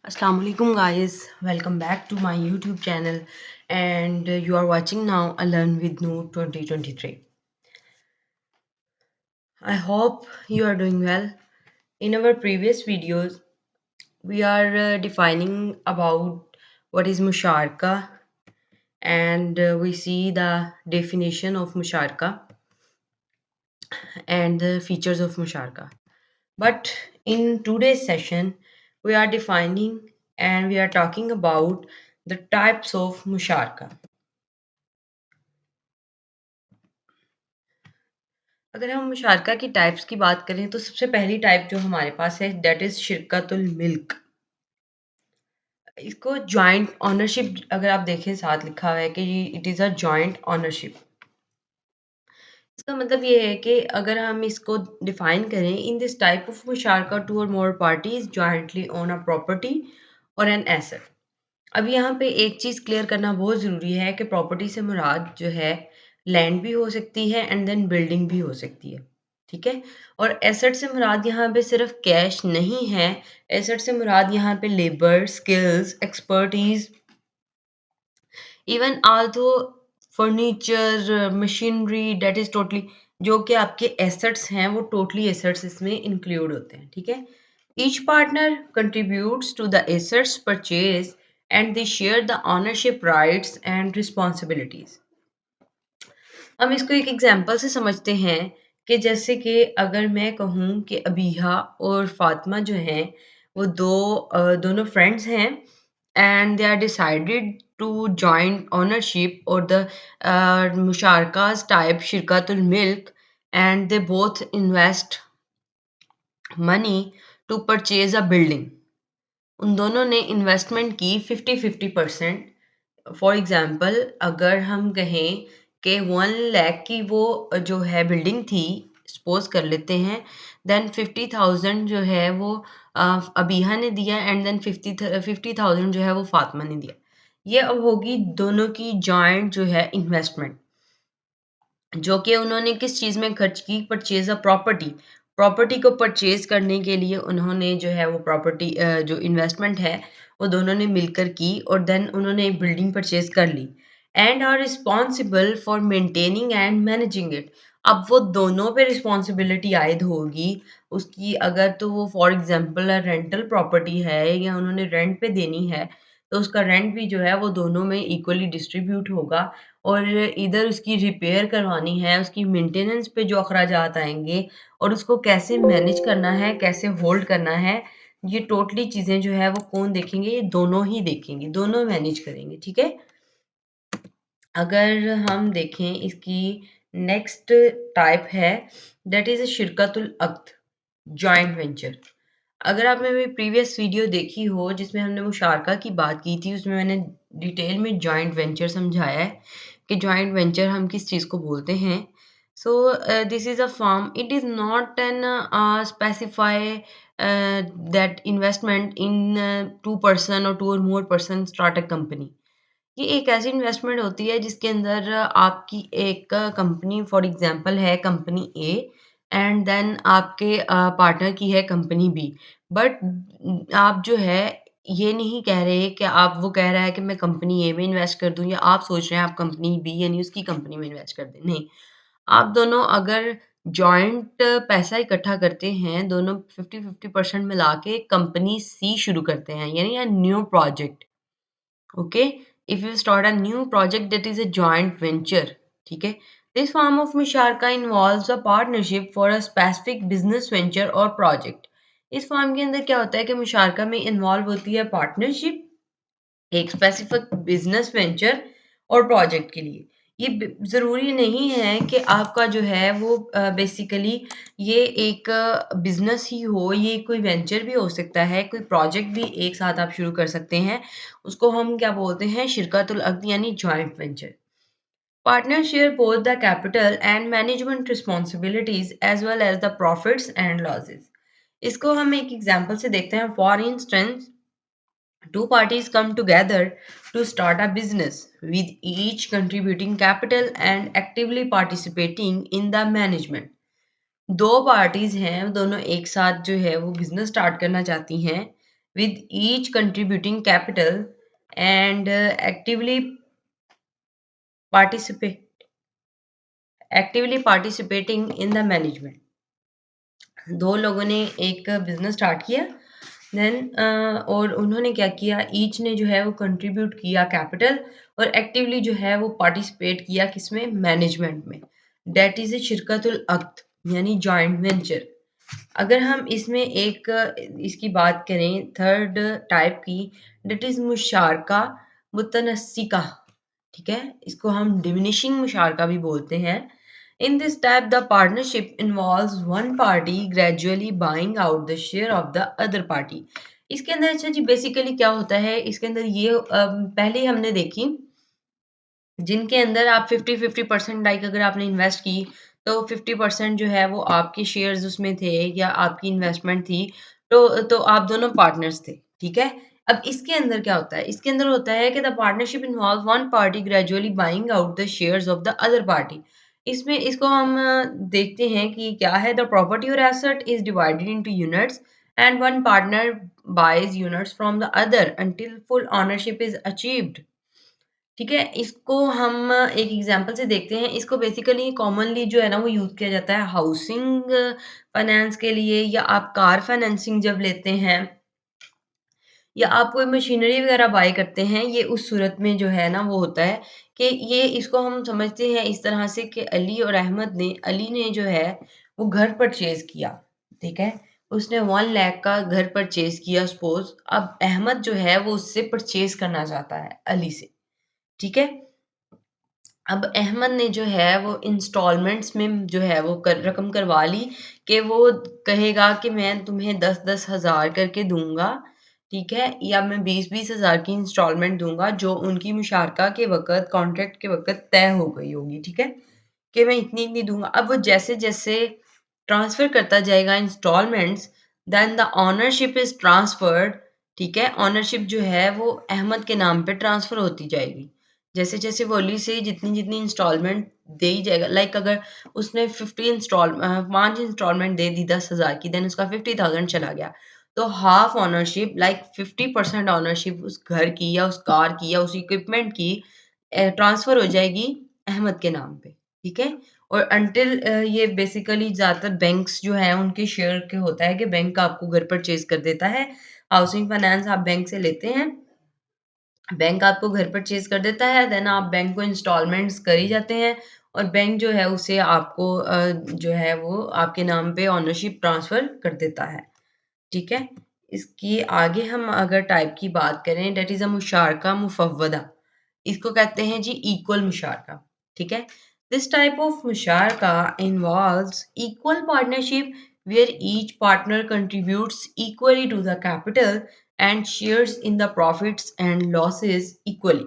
Assalamu alaikum guys, welcome back to my YouTube channel and you are watching now a Learn with Noor 2023. I hope you are doing well. In our previous videos, we are defining about what is musharaka and we see the definition of musharaka and the features of musharaka. But in today's session, we are defining and we are talking about the types of musharaka. अगर हम मुशारका की types की बात करें तो सबसे पहली type जो हमारे पास है दैट इज़ शिरकतुल मिल्क। इसको जॉइंट ओनरशिप अगर आप देखें साथ लिखा हुआ है कि it is a joint ownership. इसका मतलब ये है कि अगर हम इसको डिफाइन करें इन दिस टाइप ऑफ मुशारका टू और more parties jointly own a property और एन एसेट। अब यहाँ पे एक चीज़ क्लियर करना बहुत ज़रूरी है कि प्रॉपर्टी से मुराद जो है लैंड भी हो सकती है एंड देन बिल्डिंग भी हो सकती है, ठीक है। और एसेट से मुराद यहाँ पे सिर्फ कैश नहीं है, एसेट से मुराद यहाँ पे labour, skills, expertise, even also furniture, machinery that is totally जो कि आपके एसेट्स हैं वो टोटली एसेट्स इसमें इंक्लूड होते हैं, ठीक है। Each partner contributes to the assets purchase and they share the ownership rights and responsibilities. हम इसको एक एग्जांपल से समझते हैं कि जैसे कि अगर मैं कहूँ कि अबीहा और फातिमा जो हैं वो दोनों फ्रेंड्स हैं and they are decided to join ownership और द मुशारकाज टाइप शिरकतुल मिल्क and they both invest money to purchase a building. उन दोनों ने इन्वेस्टमेंट की 50-50%। फॉर एग्जांपल अगर हम कहें कि 1 लाख की वो जो है बिल्डिंग थी, सपोज कर लेते हैं, देन 50,000 जो है वो अबीहा ने दिया एंड देन 50,000 जो है वो फातिमा ने दिया। ये अब होगी दोनों की जॉइंट जो है इन्वेस्टमेंट, जो कि उन्होंने किस चीज़ में खर्च की, परचेज अ प्रॉपर्टी। प्रॉपर्टी को परचेज करने के लिए उन्होंने जो है वो प्रॉपर्टी जो इन्वेस्टमेंट है वो दोनों ने मिलकर की और देन उन्होंने एक बिल्डिंग परचेज कर ली and are responsible for maintaining and managing it. अब वो दोनों पे रिस्पॉन्सिबिलिटी आयद होगी उसकी, अगर तो वो फॉर एग्जांपल रेंटल प्रॉपर्टी है या उन्होंने रेंट पे देनी है तो उसका रेंट भी जो है वो दोनों में इक्वली डिस्ट्रीब्यूट होगा। और इधर उसकी रिपेयर करवानी है, उसकी मेंटेनेंस पे जो अखराजात आएँगे और उसको कैसे मैनेज करना है, कैसे होल्ड करना है, ये टोटली चीज़ें जो है वो कौन देखेंगे? ये दोनों ही देखेंगे, दोनों मैनेज करेंगे, ठीक है? अगर हम देखें इसकी नेक्स्ट टाइप है दैट इज़ शिरकतुल अक़्द, जॉइंट वेंचर। अगर आपने मेरी प्रीवियस वीडियो देखी हो जिसमें हमने मुशारका की बात की थी, उसमें मैंने डिटेल में जॉइंट वेंचर समझाया है कि जॉइंट वेंचर हम किस चीज़ को बोलते हैं। So this is a firm, it is not an specify that investment in two person or two और more person start a company. ये एक ऐसी इन्वेस्टमेंट होती है जिसके अंदर आपकी एक कंपनी फॉर एग्जांपल है कंपनी ए एंड देन आपके पार्टनर की है कंपनी बी। बट आप जो है ये नहीं कह रहे कि आप, वो कह रहा है कि मैं कंपनी ए में इन्वेस्ट कर दूं या आप सोच रहे हैं आप कंपनी बी यानी उसकी कंपनी में इन्वेस्ट कर दें, नहीं। आप दोनों अगर जॉइंट पैसा इकट्ठा करते हैं, दोनों 50-50% मिला के कंपनी सी शुरू करते हैं यानी a new project. Okay, if you start a new project that is a joint venture, ठीक है। This form of musharaka involves a partnership for a specific business venture or project। इस फॉर्म के अंदर क्या होता है कि मुशारका में इन्वॉल्व होती है पार्टनरशिप एक स्पेसिफिक बिजनेस वेंचर और प्रोजेक्ट के लिए। ये ज़रूरी नहीं है कि आपका जो है वो बेसिकली ये एक बिज़नेस ही हो, ये कोई वेंचर भी हो सकता है, कोई प्रोजेक्ट भी एक साथ आप शुरू कर सकते हैं। उसको हम क्या बोलते हैं? शिरकतुल अक़्द यानी joint venture. Partners share both the capital and management responsibilities as well as the profits and losses। इसको हम एक एग्जांपल से देखते हैं। For instance, two parties come together to start a business, with each contributing capital and actively participating in the management। दो parties हैं, दोनों एक साथ जो है वो बिजनेस स्टार्ट करना चाहती हैं, with each contributing capital and participate actively participating in the management. दो लोगों ने एक बिजनेस स्टार्ट किया देन और उन्होंने क्या किया, ईच ने जो है वो कंट्रीब्यूट किया कैपिटल और एक्टिवली जो है वो पार्टिसिपेट किया किसमें, मैनेजमेंट में। दैट इज ए शिरकतुल अक्द यानी जॉइंट वेंचर। अगर हम इसमें एक इसकी बात करें थर्ड टाइप की, दैट इज मुशारका मुतनस्सिका। ठीक है, इसको हम डिमिनिशिंग मुशारका भी बोलते हैं। In this type, the partnership involves one party gradually buying out the share of the other party. इसके अंदर अच्छा जी बेसिकली क्या होता है, इसके अंदर ये पहले ही हमने देखी जिनके अंदर आप 50-50% लाइक अगर आपने इन्वेस्ट की तो 50% जो है वो आपके शेयर्स उसमें थे या आपकी इन्वेस्टमेंट थी, तो आप दोनों पार्टनर्स थे। ठीक है, अब इसके अंदर क्या होता है, इसके अंदर होता है कि the partnership involve one party gradually buying out the shares of the other party. इसमें इसको हम देखते हैं कि क्या है, द प्रॉपर्टी और asset is divided into units and one partner buys units from the other until full ownership is achieved. ठीक है, इसको हम एक एग्जांपल से देखते हैं। इसको बेसिकली कॉमनली जो है ना वो यूज़ किया जाता है हाउसिंग फाइनेंस के लिए, या आप कार फाइनेंसिंग जब लेते हैं या आप कोई मशीनरी वगैरह बाय करते हैं, ये उस सूरत में जो है ना वो होता है कि ये इसको हम समझते हैं इस तरह से कि अली ने जो है वो घर परचेज़ किया। ठीक है, उसने 1 लाख का घर परचेज़ किया सपोज़। अब अहमद जो है वो उससे परचेज़ करना चाहता है अली से। ठीक है? अब अहमद ने जो है वो इंस्टॉलमेंट्स में जो है वो रकम करवा ली कि वो कहेगा कि मैं तुम्हें 10-10 हज़ार करके दूंगा। ठीक है, या मैं 20-20 हज़ार की इंस्टॉलमेंट दूंगा जो उनकी मुशारका के वक़्त कॉन्ट्रैक्ट के वक़्त तय हो गई होगी। ठीक है, कि मैं इतनी दूंगा। अब वो जैसे जैसे ट्रांसफर करता जाएगा instalments, then the ownership is transferred. ठीक है, ओनरशिप जो है वो अहमद के नाम पे ट्रांसफर होती जाएगी। जैसे जैसे वो अली से जितनी जितनी इंस्टॉलमेंट दे ही जाएगा, लाइक अगर उसने 5 इंस्टॉलमेंट दे दी 10,000 की, देन उसका 50,000 चला गया, तो हाफ ओनरशिप लाइक 50% ओनरशिप उस घर की या उस कार की या उस इक्विपमेंट की ट्रांसफर हो जाएगी अहमद के नाम पे। ठीक है, और अंटिल ये बेसिकली ज़्यादातर बैंक्स जो हैं उनके शेयर के होता है कि बैंक आपको घर परचेज कर देता है। हाउसिंग फाइनेंस आप बैंक से लेते हैं, बैंक आपको घर परचेज कर देता है, देन आप बैंक को इंस्टॉलमेंट्स कर ही जाते हैं और बैंक जो है उसे आपको जो है वो आपके नाम पे ओनरशिप ट्रांसफ़र कर देता है। ठीक है? इसकी आगे हम अगर टाइप की बात करें, दैट इज़ अ मुशारका मुफव्वदा। इसको कहते हैं जी इक्वल मुशारका। ठीक है? दिस टाइप ऑफ मुशारका involves equal partnership where each partner contributes equally to the capital and shares in the profits and losses equally.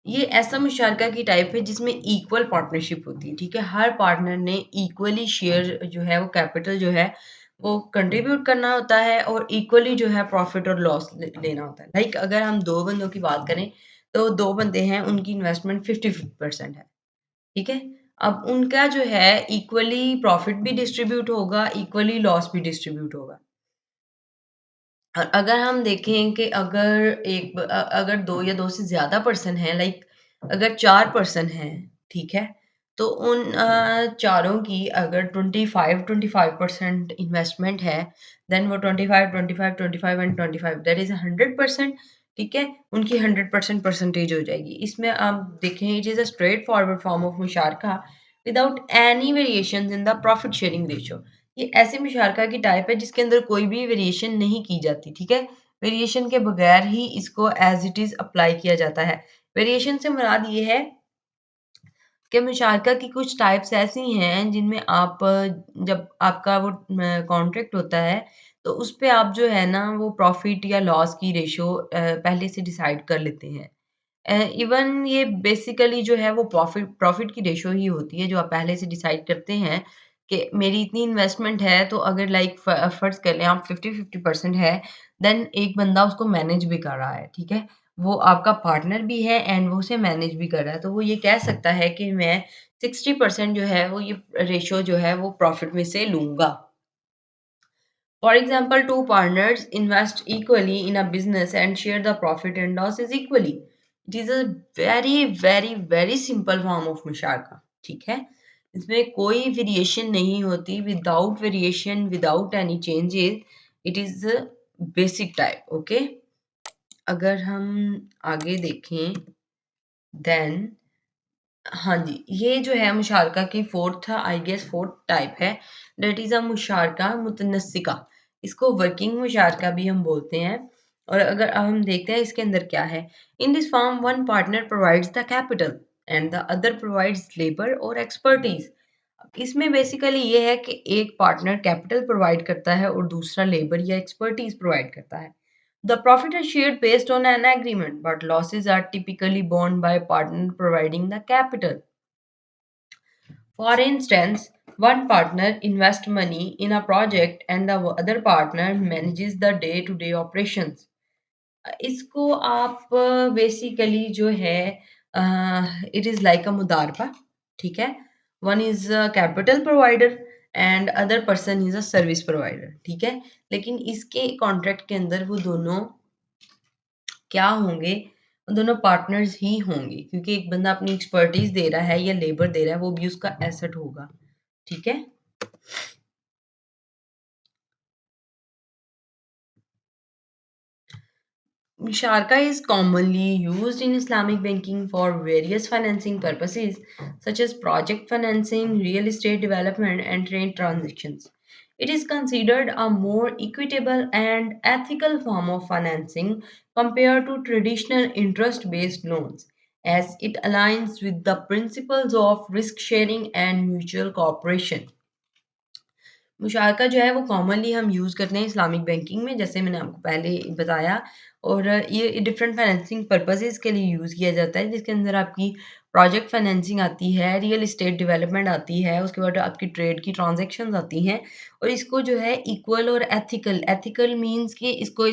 ये ऐसा मुशारका की टाइप है जिसमें इक्वल पार्टनरशिप होती है। ठीक है, हर पार्टनर ने इक्वली शेयर जो है वो कैपिटल जो है वो कंट्रीब्यूट करना होता है और इक्वली जो है प्रॉफिट और लॉस लेना होता है। लाइक अगर हम दो बंदों की बात करें तो दो बंदे हैं, उनकी इन्वेस्टमेंट 50-50% है। ठीक है, अब उनका जो है इक्वली प्रॉफिट भी डिस्ट्रीब्यूट होगा, इक्वली लॉस भी डिस्ट्रीब्यूट होगा। और अगर हम देखें कि अगर 2 या 2 से ज़्यादा पर्सन हैं, लाइक अगर 4 पर्सन हैं, ठीक है? तो उन चारों की अगर 25-25% इन्वेस्टमेंट है, देन वो 25-25-25 एंड 25 दैट इज़ 100%। ठीक है? उनकी 100% परसेंटेज हो जाएगी। इसमें आप देखें it is a straightforward form of मुशारका without any variations in the profit sharing ratio. ये ऐसे मुशारका की टाइप है जिसके अंदर कोई भी वेरिएशन नहीं की जाती। ठीक है, वेरिएशन के बगैर ही इसको एज इट इज अप्लाई किया जाता है। वेरिएशन से मुराद ये है कि मुशारका की कुछ टाइप्स ऐसी हैं जिनमें आप जब आपका वो कॉन्ट्रैक्ट होता है तो उस पे आप जो है ना वो प्रॉफिट या लॉस की रेशियो पहले से डिसाइड कर लेते हैं। इवन ये बेसिकली जो है वो प्रॉफिट की रेशियो ही होती है जो आप पहले से डिसाइड करते हैं कि मेरी इतनी इन्वेस्टमेंट है, तो अगर लाइक फर्ज कर लें आप 50-50% है, देन एक बंदा उसको मैनेज भी कर रहा है। ठीक है, वो आपका पार्टनर भी है एंड वो उसे मैनेज भी कर रहा है, तो वो ये कह सकता है कि मैं 60% जो है वो ये रेशियो जो है वो प्रॉफिट में से लूंगा। For example, two partners invest equally in a business and share the profit and losses equally. It is a very very very simple form of मुशारका. ठीक है, इसमें कोई वेरिएशन नहीं होती. Without variation, without any changes, it is basic type. Okay, अगर हम आगे देखें, देन हाँ जी, ये जो है मुशारका की fourth, I guess fourth type है, दैट इज़ अ मुशारका मुतनस्सिका. इसको वर्किंग मुशारका भी हम बोलते हैं. और अगर अब हम देखते हैं इसके अंदर क्या है. In this form one partner provides the capital and the other provides labour और एक्सपर्टीज. इसमें बेसिकली ये है कि एक पार्टनर कैपिटल प्रोवाइड करता है और दूसरा लेबर या एक्सपर्टीज प्रोवाइड करता है. The profit is shared based on an agreement, but losses are typically borne by partner providing the capital. For instance, one partner invests money in a project and the other partner manages the day-to-day operations. इसको आप basically जो है, it is like अ मुदारबा. ठीक है, one is capital provider and other person is a service provider. ठीक है, लेकिन इसके कॉन्ट्रैक्ट के अंदर वो दोनों क्या होंगे, दोनों पार्टनर्स ही होंगे, क्योंकि एक बंदा अपनी एक्सपर्टीज दे रहा है या लेबर दे रहा है, वो भी उसका एसेट होगा. ठीक है. Sharka is commonly used in Islamic banking for various financing purposes such as project financing, real estate development, and trade transactions. It is considered a more equitable and ethical form of financing compared to traditional interest based loans, as it aligns with the principles of risk sharing and mutual cooperation. मुशारका जो है वो commonly हम use करते हैं Islamic banking में, जैसे मैंने आपको पहले बताया. और ये डिफरेंट फाइनेंसिंग पर्पसेस के लिए यूज़ किया जाता है, जिसके अंदर आपकी प्रोजेक्ट फाइनेंसिंग आती है, रियल एस्टेट डेवलपमेंट आती है, उसके बाद आपकी ट्रेड की ट्रांजैक्शंस आती हैं. और इसको जो है इक्वल और एथिकल, एथिकल मींस कि इसको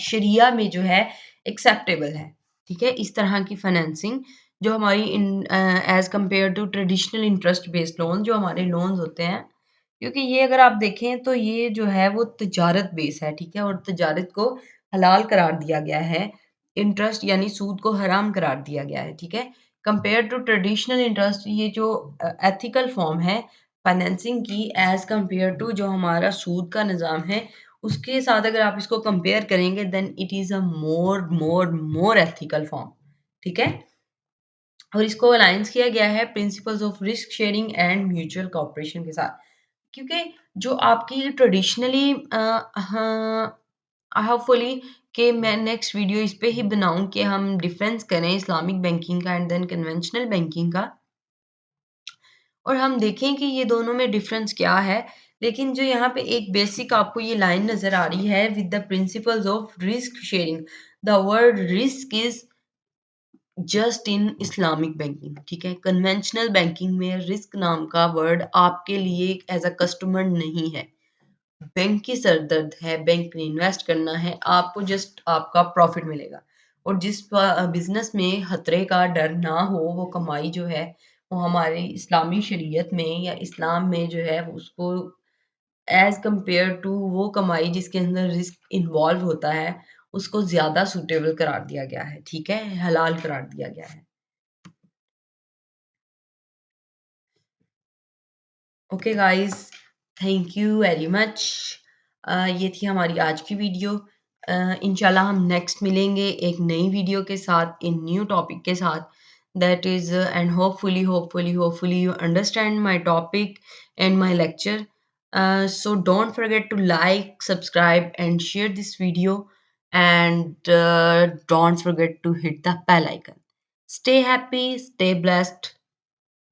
शरिया में जो है एक्सेप्टेबल है. ठीक है, इस तरह की फाइनेंसिंग जो हमारी इन as compare to traditional interest based loan, जो हमारे लोन्स होते हैं, क्योंकि ये अगर आप देखें तो ये जो है वो तजारत बेस है. ठीक है, और तजारत को हलाल करार दिया गया है, इंटरेस्ट यानी सूद को हराम करार दिया गया है. ठीक है, कंपेयर टू ट्रेडिशनल इंटरेस्ट, ये जो एथिकल फॉर्म है फाइनेंसिंग की, एज कंपेयर टू जो हमारा सूद का निज़ाम है, उसके साथ अगर आप इसको कंपेयर करेंगे, then it is a more more more ethical form. ठीक है, और इसको अलाइंस किया गया है principles of risk sharing and mutual cooperation के साथ. क्योंकि जो आपकी ट्रेडिशनली हाँ, होपफुली कि मैं नेक्स्ट वीडियो इस पे ही बनाऊं कि हम डिफरेंस करें इस्लामिक बैंकिंग का एंड देन कन्वेंशनल बैंकिंग का, और हम देखें कि ये दोनों में डिफरेंस क्या है. लेकिन जो यहाँ पे एक बेसिक आपको ये लाइन नज़र आ रही है, with the principles of risk sharing, the word risk is just in Islamic banking. ठीक है, कन्वेंशनल बैंकिंग में रिस्क नाम का वर्ड आपके लिए एज अ कस्टमर नहीं है. बैंक की सरदर्द है, बैंक ने इन्वेस्ट करना है, आपको जस्ट आपका प्रॉफिट मिलेगा. और जिस बिजनेस में खतरे का डर ना हो, वो कमाई जो है वो हमारी इस्लामी शरीयत में या इस्लाम में जो है उसको एज कंपेयर टू वो कमाई जिसके अंदर रिस्क इन्वॉल्व होता है, उसको ज्यादा सूटेबल करार दिया गया है. ठीक है, हलाल करार दिया गया है. Okay guys, thank you very much. ये थी हमारी आज की वीडियो. इंशाल्लाह हम नेक्स्ट मिलेंगे एक नई वीडियो के साथ, इन न्यू टॉपिक के साथ, that is and hopefully you understand my topic and my lecture. So don't forget to like, subscribe and share this video, and don't forget to hit the bell icon. Stay happy, stay blessed.